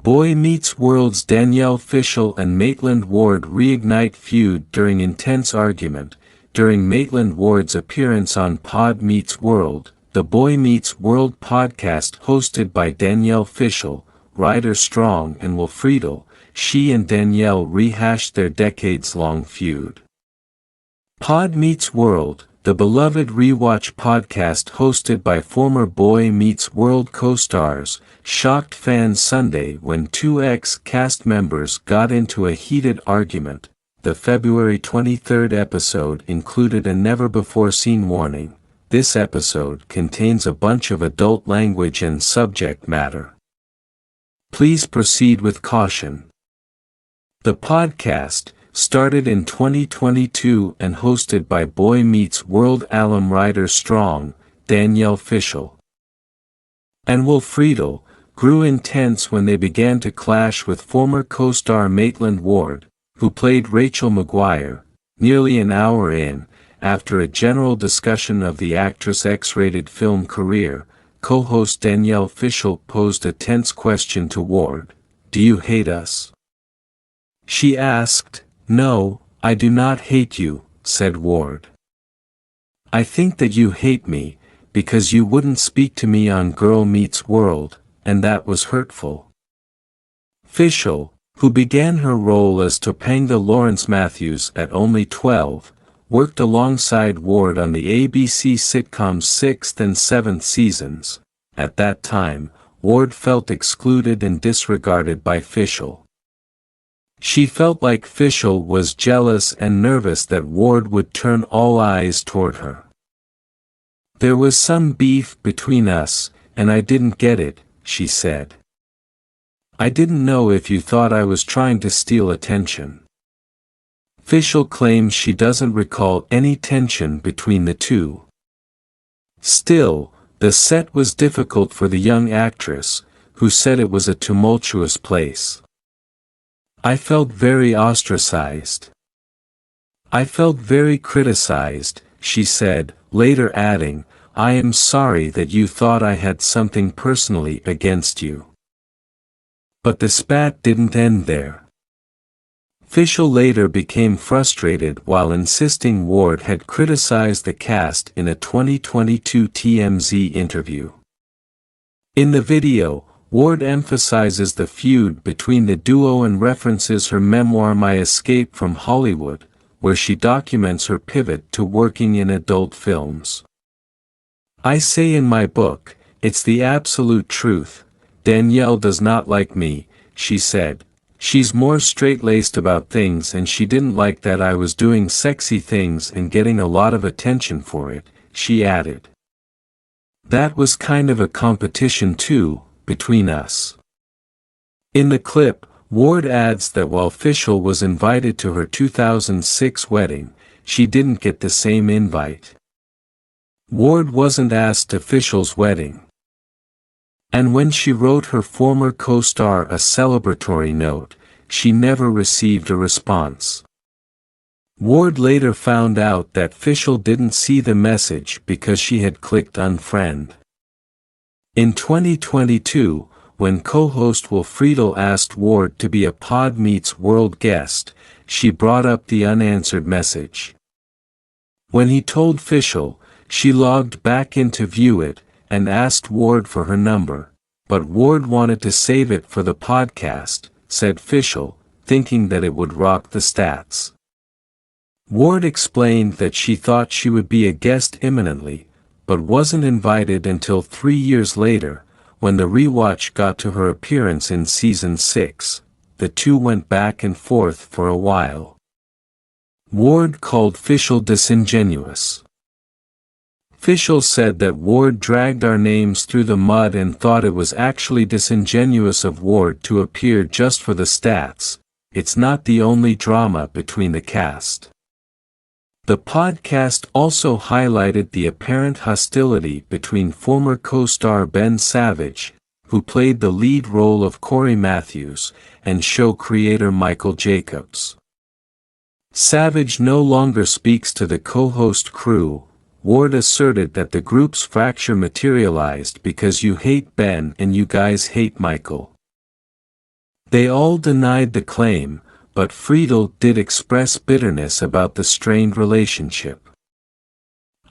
Boy Meets World's Danielle Fishel and Maitland Ward reignite feud during intense argument. During Maitland Ward's appearance on Pod Meets World, the Boy Meets World podcast hosted by Danielle Fishel, Ryder Strong and Wilfredo, she and Danielle rehashed their decades-long feud. Pod Meets World, the beloved rewatch podcast hosted by former Boy Meets World co-stars, shocked fans Sunday when two ex-cast members got into a heated argument. The February 23 episode included a never-before-seen warning. This episode contains a bunch of adult language and subject matter. Please proceed with caution. The podcast, started in 2022 and hosted by Boy Meets World alum Ryder Strong, Danielle Fishel, and Wilfredo, grew intense when they began to clash with former co-star Maitland Ward, who played Rachel McGuire. Nearly an hour in, after a general discussion of the actress' X-rated film career, co-host Danielle Fishel posed a tense question to Ward. "Do you hate us?" She asked. "No, I do not hate you," said Ward. "I think that you hate me, because you wouldn't speak to me on Girl Meets World, and that was hurtful." Fishel, who began her role as Topanga Lawrence Matthews at only 12, worked alongside Ward on the ABC sitcom's 6th and 7th seasons. At that time, Ward felt excluded and disregarded by Fishel. She felt like Fishel was jealous and nervous that Ward would turn all eyes toward her. "There was some beef between us, and I didn't get it," she said. "I didn't know if you thought I was trying to steal attention." Fishel claims she doesn't recall any tension between the two. Still, the set was difficult for the young actress, who said it was a tumultuous place. "I felt very ostracized. I felt very criticized," she said, later adding, "I am sorry that you thought I had something personally against you." But the spat didn't end there. Fishel later became frustrated while insisting Ward had criticized the cast in a 2022 TMZ interview. In the video, Ward emphasizes the feud between the duo and references her memoir My Escape from Hollywood, where she documents her pivot to working in adult films. "I say in my book, it's the absolute truth. Danielle does not like me," she said. "She's more straight-laced about things and she didn't like that I was doing sexy things and getting a lot of attention for it," she added. "That was kind of a competition too, between us." In the clip, Ward adds that while Fishel was invited to her 2006 wedding, she didn't get the same invite. Ward wasn't asked to Fishel's wedding. And when she wrote her former co-star a celebratory note, she never received a response. Ward later found out that Fishel didn't see the message because she had clicked unfriend. In 2022, when co-host Wilfredo asked Ward to be a Pod Meets World guest, she brought up the unanswered message. When he told Fishel, she logged back in to view it, and asked Ward for her number, but Ward wanted to save it for the podcast, said Fishel, thinking that it would rock the stats. Ward explained that she thought she would be a guest imminently, but wasn't invited until 3 years later, when the rewatch got to her appearance in season 6. The two went back and forth for a while. Ward called Fishel disingenuous. Fishel said that Ward dragged our names through the mud and thought it was actually disingenuous of Ward to appear just for the stats. It's not the only drama between the cast. The podcast also highlighted the apparent hostility between former co-star Ben Savage, who played the lead role of Corey Matthews, and show creator Michael Jacobs. Savage no longer speaks to the co-host crew. Ward asserted that the group's fracture materialized because you hate Ben and you guys hate Michael. They all denied the claim, but Friedel did express bitterness about the strained relationship.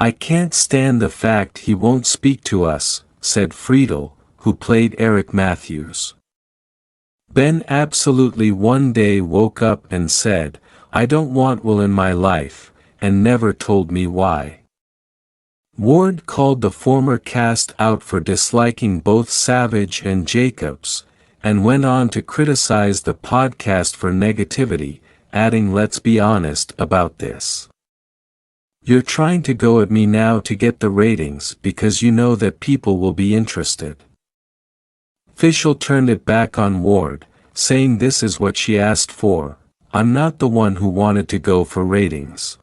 "I can't stand the fact he won't speak to us," said Friedel, who played Eric Matthews. Ben absolutely one day woke up and said, "I don't want Will in my life," and never told me why. Ward called the former cast out for disliking both Savage and Jacobs, and went on to criticize the podcast for negativity, adding, "Let's be honest about this. You're trying to go at me now to get the ratings because you know that people will be interested." Fishel turned it back on Ward, saying this is what she asked for, "I'm not the one who wanted to go for ratings."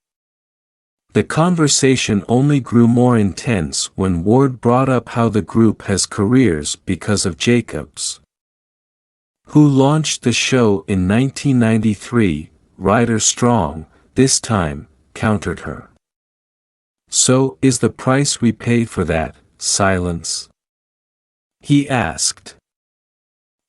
The conversation only grew more intense when Ward brought up how the group has careers because of Jacobs, who launched the show in 1993. Ryder Strong, this time, countered her. "So, is the price we pay for that silence?" he asked.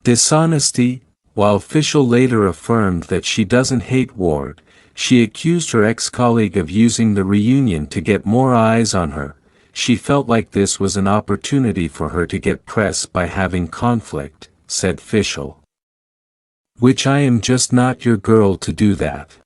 Dishonesty. While Fishel later affirmed that she doesn't hate Ward, she accused her ex-colleague of using the reunion to get more eyes on her. She felt like this was an opportunity for her to get press by having conflict, said Fishel. "Which I am just not your girl to do that."